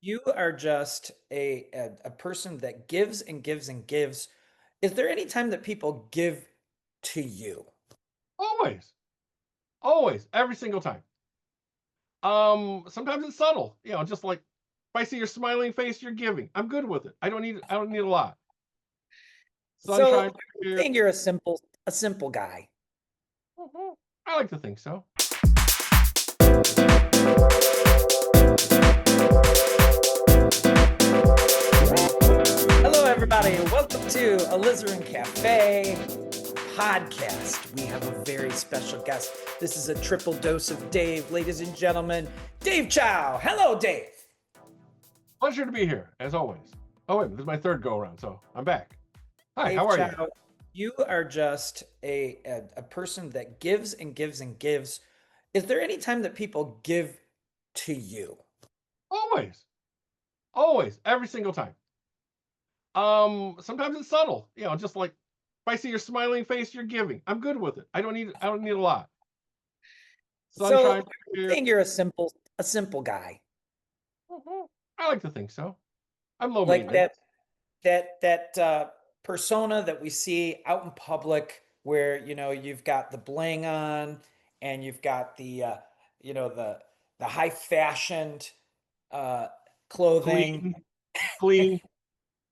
You are just a person that gives and gives and gives. Is there any time that people give to you? Always, always, every single time. Sometimes it's subtle, just like if I see your smiling face, you're giving. I'm good with it. I don't need a lot. So Sunshine, you're here. saying you're a simple guy. Mhm. I like to think so. Hello, everybody. Welcome to Alizarin Cafe podcast. We have a very special guest. This is a triple dose of Dave, ladies and gentlemen. Dave Chow. Hello, Dave. Pleasure to be here, as always. Oh, wait, this is my third go around, so I'm back. Hi, Dave how are you? Chow, you are just a person that gives and gives and gives. Is there any time that people give to you? Always, always, every single time. Sometimes it's subtle, just like if I see your smiling face, you're giving. I'm good with it. I don't need a lot. So Sunshine, you're here. saying you're a simple guy, Mhm. I like to think so. I'm low like maintenance. that persona that we see out in public, where you've got the bling on, and you've got the high fashioned uh, clothing, Clean, clean.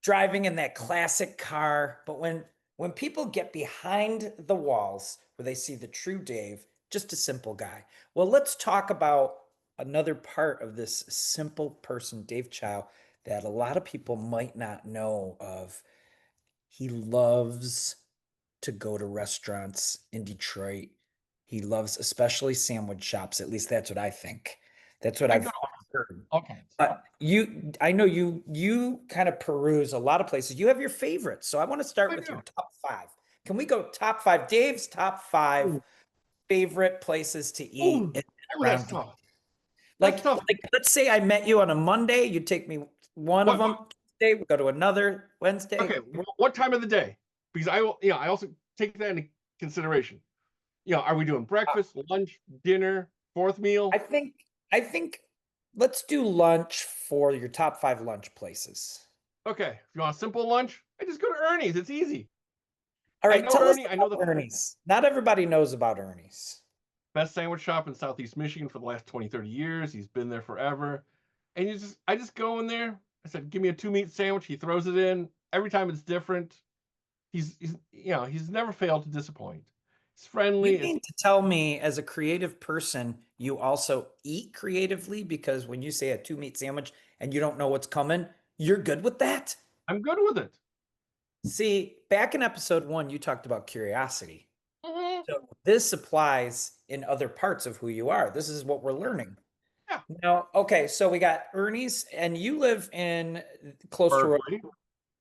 driving in that classic car. But when people get behind the walls where they see the true Dave, just a simple guy. Well, let's talk about another part of this simple person, Dave Chow, that a lot of people might not know of. He loves to go to restaurants in Detroit. He loves especially sandwich shops. At least that's what I think. That's what I go I've to heard. all kinds. But I know you kind of peruse a lot of places. You have your favorites. So I want to start I with your do. top five. Can we go top five? Dave's top five Ooh, favorite places to eat ooh, in and that's around Detroit. tough. That's Like, tough. like let's say I met you on a Monday, you take me one of What? them. Tuesday, we go to another Okay, Wednesday. what time of the day? Because I also take that into consideration. Are we doing breakfast, lunch, dinner, fourth I meal? think I think let's do lunch for your top five lunch places. Okay, if you want a simple lunch, I just go to Ernie's. It's easy. All I right, know tell us Ernie. I know the about Ernie's. Not everybody knows about Ernie's. best sandwich shop in Southeast Michigan for the last 20, 30 years. He's been there forever. And I just go in there. I said, give me a two meat sandwich. He throws it in. Every time it's different. He's never failed to disappoint. It's You friendly. It's mean to tell me, as a creative person, you also eat creatively? Because when you say a two meat sandwich and you don't know what's coming, you're good with that? I'm good with it. See, back in episode one, you talked about curiosity. Mhm. So this applies in other parts of who you are. This is what we're learning. Yeah. Now, okay, so we got Ernie's, and you live in close to, Berkeley.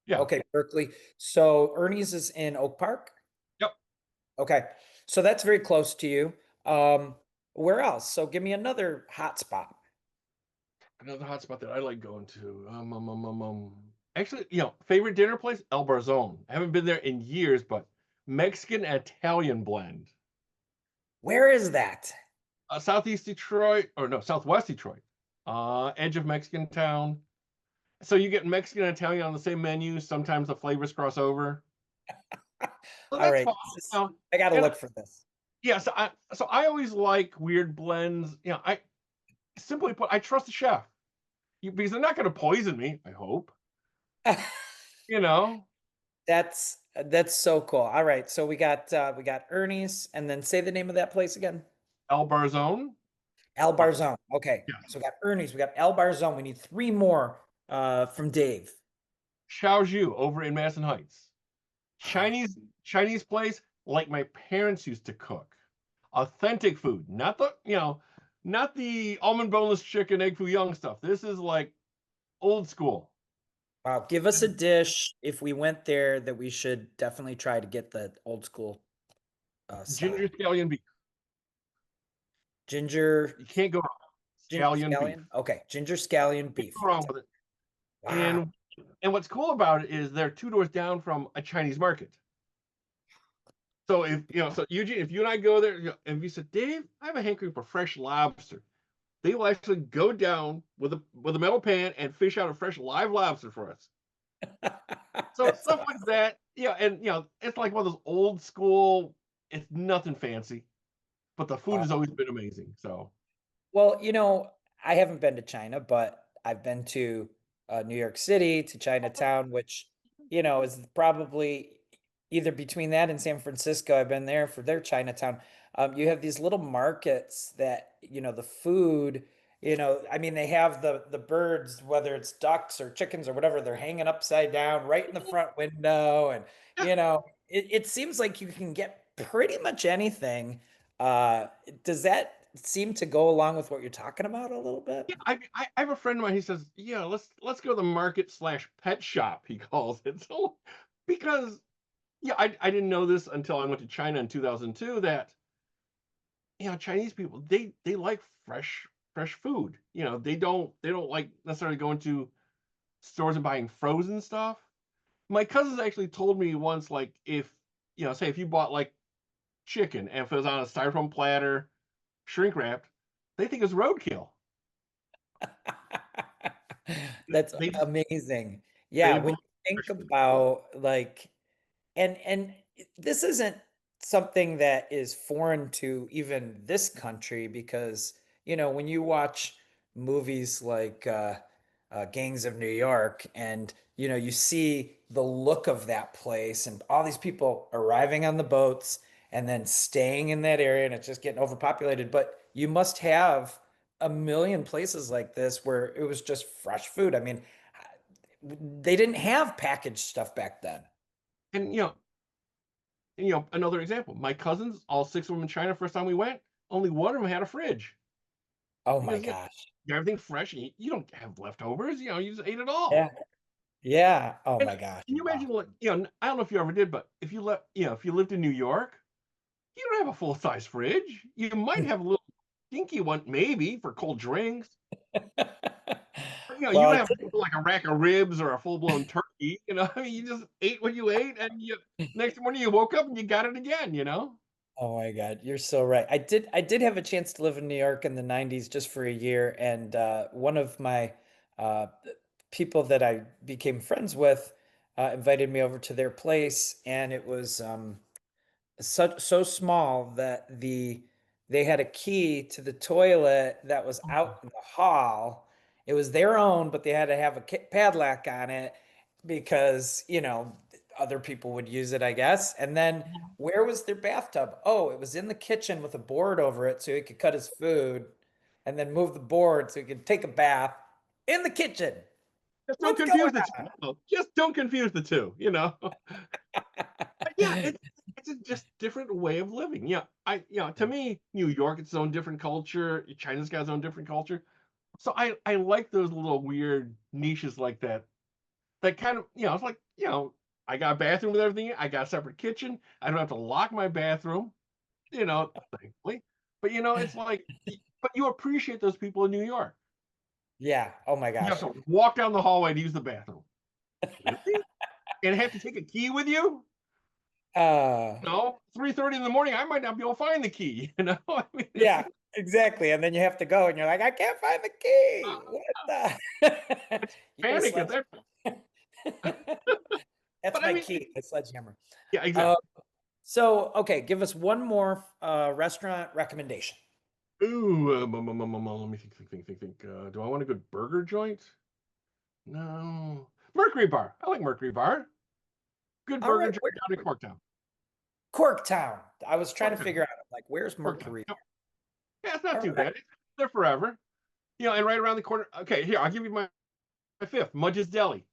Yeah. okay, Berkeley. So Ernie's is in Oak Park. Yep. Okay, so that's very close to you. Where else? So give me another hot spot. Another hot spot that I like going to. Actually, favorite dinner place, El Barzone. I haven't been there in years, but Mexican Italian blend. Where is that? Southeast Detroit, or no, Southwest Detroit. Edge of Mexican town. So you get Mexican and Italian on the same menu. Sometimes the flavors cross over. So All that's right, fine. I got to And look for this. yeah, so I always like weird blends. I simply put, I trust the chef because they're not going to poison me. I hope. You know, That's so cool. All right, so we got Ernie's, and then say the name of that place again. El Barzone. Al Uh, Barzone. Okay, yes. so we got Ernie's, we got Al Barzone. We need three more from Dave. Xiaoju over in Madison Heights. Chinese place like my parents used to cook. Authentic food, not the almond boneless chicken, egg foo young stuff. This is like old school. Wow, give us a dish if we went there that we should definitely try to get the old school Ginger style. scallion beef. Ginger, You can't go wrong. ginger Scallion beef. scallion. Okay, ginger scallion Can't beef. go wrong with it. Wow. And what's cool about it is they're two doors down from a Chinese market. So if Eugene, if you and I go there, and you said, Dave, I have a hankering for fresh lobster. They will actually go down with a metal pan and fish out a fresh live lobster for us. So That's stuff like that, yeah, and it's like one of those old school. It's nothing fancy, but the food has awesome. always been amazing. So Well, I haven't been to China, but I've been to New York City, to Chinatown, which, is probably either between that and San Francisco. I've been there for their Chinatown. You have these little markets that, the food, I mean, they have the birds, whether it's ducks or chickens or whatever, they're hanging upside down right in the front window. And, yeah, it seems like you can get pretty much anything. Uh, does that seem to go along with what you're talking about a little bit? yeah. I have a friend of mine. He says, yeah, let's go to the market slash pet shop. He calls it so because yeah, I didn't know this until I went to China in 2002 that Chinese people they like fresh food. They don't like necessarily going to stores and buying frozen stuff. My cousins actually told me once, like, if say if you bought like chicken and if it was on a styrofoam platter, shrink wrapped, they think it's roadkill. That's They just amazing. they Yeah, when believe you think fresh food. about like and this isn't something that is foreign to even this country because, when you watch movies like Gangs of New York and, you see the look of that place and all these people arriving on the boats and then staying in that area and it's just getting overpopulated. But you must have a million places like this where it was just fresh food. I mean, they didn't have packaged stuff back then. And another example. My cousins, all six of them in China, first time we went, only one of them had a fridge Oh my because gosh. everything fresh. And you don't have leftovers. You just ate it all. Yeah. Yeah. Oh And my gosh. can you Wow. imagine what I don't know if you ever did, but if you lived in New York, you don't have a full size fridge. You might have a little dinky one, maybe for cold drinks. But, you Well, don't have like a rack of ribs or a full blown turkey. I mean, you just ate what you ate, and next morning you woke up and you got it again. oh my God, you're so right. I did have a chance to live in New York in the 90s just for a year, and one of my uh, people that I became friends with invited me over to their place, and it was so small that they had a key to the toilet that was out in the hall. It was their own, but they had to have a padlock on it because, other people would use it, I guess. And then where was their bathtub? Oh, it was in the kitchen with a board over it so he could cut his food and then move the board so he could take a bath in the kitchen. Just don't What's going confuse the two. No, just don't confuse the two. But yeah, on? it's a just different way of living. Yeah, to me, New York, it's its own different culture. China's got its own different culture. So I like those little weird niches like that. That kind of it's like I got a bathroom with everything. I got a separate kitchen. I don't have to lock my bathroom. Thankfully. But it's like, but you appreciate those people in New York. Yeah. Oh my You have gosh. to walk down the hallway to use the bathroom. Really? And have to take a key with you? Uh, No, 3:30 in the morning, I might not be able to find the key. I mean, it's Yeah, exactly. And then you have to go and you're like, I can't find the key. What the? You need a panic at sledge. that. That's But I my mean, key, my sledgehammer. yeah, Uh, exactly. okay, give us one more restaurant recommendation. Ooh, let me think. Do I want a good burger joint? No. Mercury Bar. I like Mercury Bar. Good All burger right, joint where down in Corktown. Corktown. I was trying to Corktown. figure out, like, where's Corktown. Mercury? Yep. Yeah, it's not All too right. bad. It's there forever. And right around the corner. Okay, here, I'll give you my fifth. Mudge's Deli.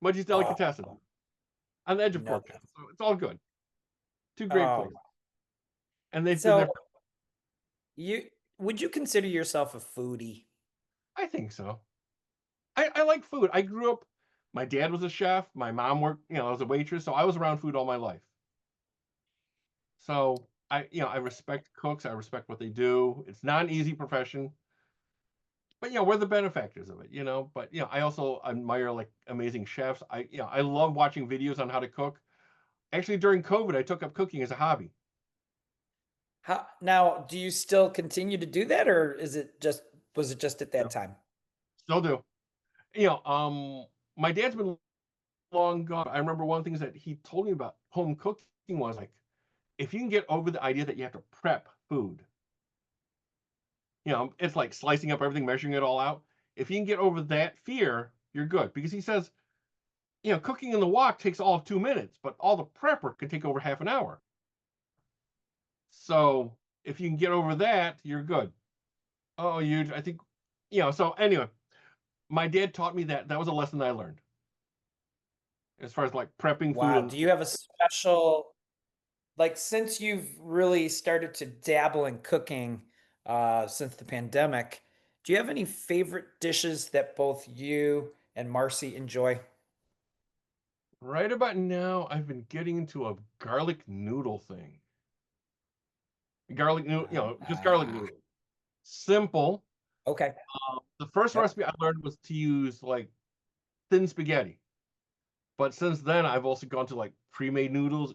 Mudge's Oh, Delicatessen. On the edge of no. Corktown. So it's all good. Two great Oh, places. And they've been so there you would you consider yourself a foodie? I think so. I like food. I grew up, my dad was a chef. My mom worked, as a waitress. So I was around food all my life. So I respect cooks. I respect what they do. It's not an easy profession, but we're the benefactors of it. But I also admire like amazing chefs. I love watching videos on how to cook. Actually, during COVID, I took up cooking as a hobby. How now, do you still continue to do that or is it just was it just at Yeah, that time? still do. You know, my dad's been long gone. I remember one of the things that he told me about home cooking was like, if you can get over the idea that you have to prep food, it's like slicing up everything, measuring it all out. If you can get over that fear, you're good. Because he says, cooking in the wok takes all of 2 minutes, but all the prepper can take over half an hour. So if you can get over that, you're good. Oh, I think, so anyway, my dad taught me that. That was a lesson I learned as far as like prepping food. Wow. And Do you have a special, like, since you've really started to dabble in cooking since the pandemic, do you have any favorite dishes that both you and Marcy enjoy? right about now, I've been getting into a garlic noodle thing. Garlic noodle, just garlic Ah, noodle. Simple. okay. The first Yep. recipe I learned was to use like thin spaghetti. But since then, I've also gone to like pre-made noodles,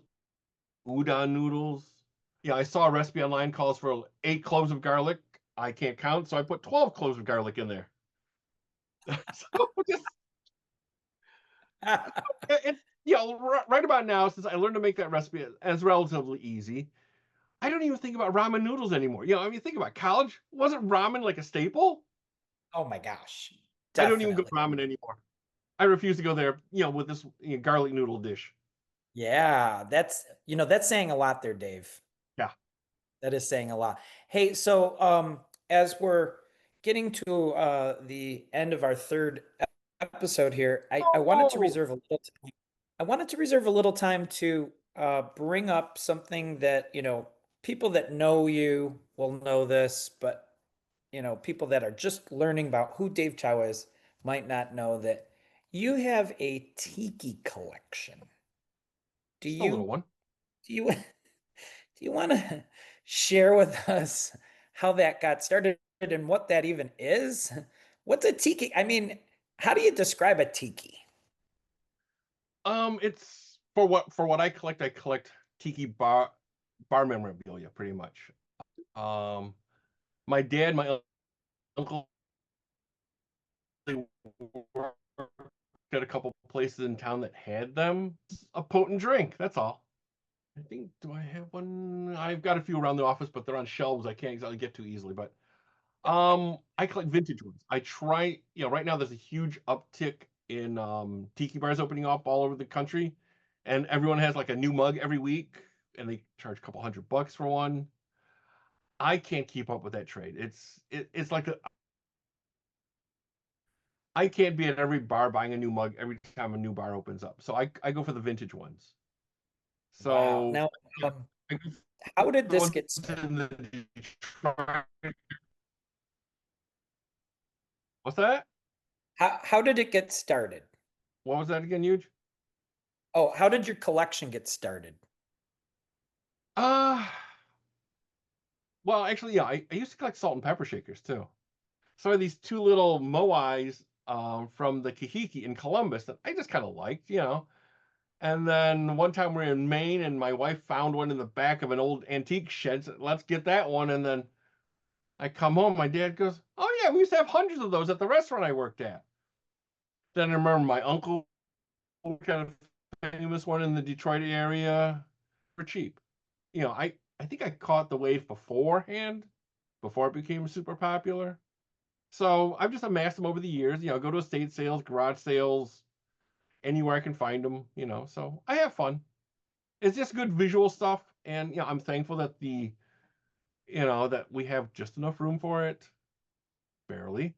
udon noodles. Yeah, I saw a recipe online calls for 8 cloves of garlic. I can't count, so I put 12 cloves of garlic in there. So just it, right about now, since I learned to make that recipe, it's relatively easy. I don't even think about ramen noodles anymore. I mean, think about it. College. Wasn't ramen like a staple? Oh my gosh. I don't even go Definitely. ramen anymore. I refuse to go there, with this garlic noodle dish. Yeah, that's saying a lot there, Dave. Yeah. That is saying a lot. Hey, so as we're getting to the end of our third episode here, I wanted to Oh, reserve a little time. I wanted to reserve a little time to bring up something that, people that know you will know this, but people that are just learning about who Dave Chow is might not know that you have a tiki collection. Do just a little you one. do you do you want to share with us how that got started and what that even is? What's a tiki? I mean, how do you describe a tiki? It's for what I collect. I collect tiki bar memorabilia, pretty much. Um, my dad, my uncle, they worked at a couple places in town that had them. It's a potent drink. That's all. I think. Do I have one? I've got a few around the office, but they're on shelves. I can't exactly get to easily. But I collect vintage ones. I try. Right now there's a huge uptick in tiki bars opening up all over the country, and everyone has like a new mug every week, and they charge a couple $100 for one. I can't keep up with that trade. It's like I can't be at every bar buying a new mug every time a new bar opens up. So I go for the vintage ones. Wow. So Now, yeah, I go how for did the this ones get started? in the Detroit. What's that? How did it get started? What was that again, huge? Oh, how did your collection get started? Uh well, actually, yeah, I used to collect salt and pepper shakers too. So I had these two little moais from the Kahiki in Columbus that I just kind of liked. And then one time we are in Maine, and my wife found one in the back of an old antique shed. Said, let's get that one. And then I come home, my dad goes, "Oh yeah, we used to have hundreds of those at the restaurant I worked at." Then I remember my uncle kind of famous one in the Detroit area for cheap. I think I caught the wave beforehand, before it became super popular. So I've just amassed them over the years. Go to estate sales, garage sales, anywhere I can find them. So I have fun. It's just good visual stuff, and I'm thankful that that we have just enough room for it, barely.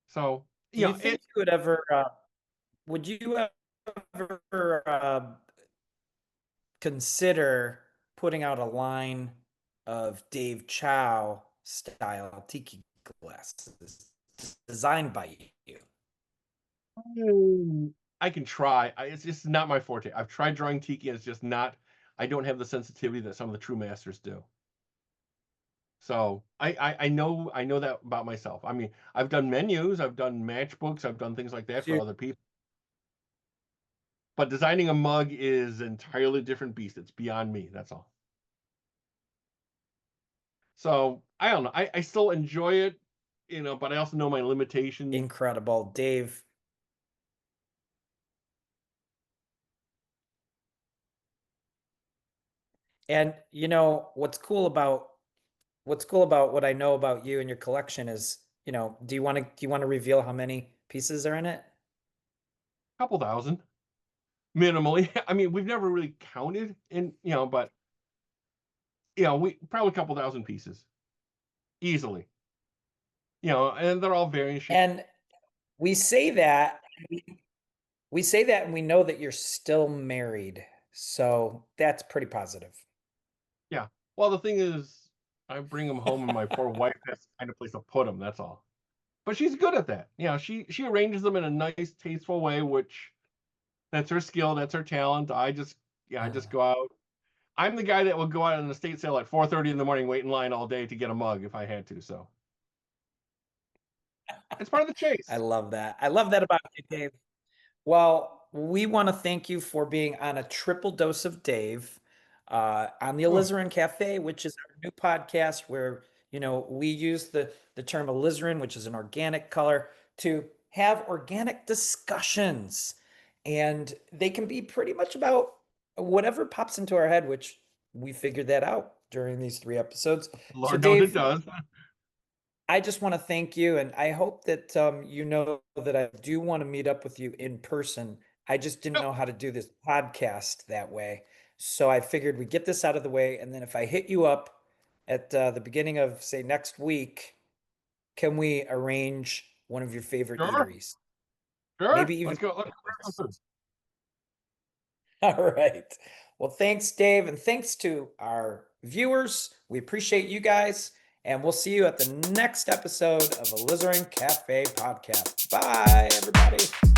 So Do you it think you would you ever consider putting out a line of Dave Chow style tiki glasses designed by you? I can try. It's just not my forte. I've tried drawing tiki, and it's just not. I don't have the sensitivity that some of the true masters do. So I know that about myself. I mean, I've done menus, I've done matchbooks, I've done things like that for To other people. But designing a mug is an entirely different beast. It's beyond me. That's all. So I don't know. I still enjoy it. but I also know my limitations. Incredible, Dave. And what's cool about what I know about you and your collection is, do you want to reveal how many pieces are in it? A couple thousand, minimally. I mean, we've never really counted, but we probably a couple thousand pieces easily. And they're all varying shapes. And we say that we say that and we know that you're still married. So that's pretty positive. Yeah. Well, the thing is, I bring them home, and my poor wife has to find a place to put them. That's all. But she's good at that. She arranges them in a nice, tasteful way, which that's her skill, that's her talent. I just go out. I'm the guy that will go out on an estate sale at 4:30 in the morning, wait in line all day to get a mug if I had to. So it's part of the I chase. love that. I love that about you, Dave. Well, we want to thank you for being on a triple dose of Dave on the Oh, Alizarin Cafe, which is our new podcast where we use the term alizarin, which is an organic color, to have organic discussions, and they can be pretty much about whatever pops into our head, which we figured that out during these 3 episodes. So, Lord knows it Dave, does. I just want to thank you, and I hope that you know that I do want to meet up with you in person. I just didn't Yep, know how to do this podcast that way. So I figured we'd get this out of the way, and then if I hit you up at the beginning of, say, next week, can we arrange one of your favorite sure, eateries? sure. Maybe even. Let's go grab some food. All right. Well, thanks, Dave, and thanks to our viewers. We appreciate you guys, and we'll see you at the next episode of Alizarin Cafe Podcast. Bye, everybody.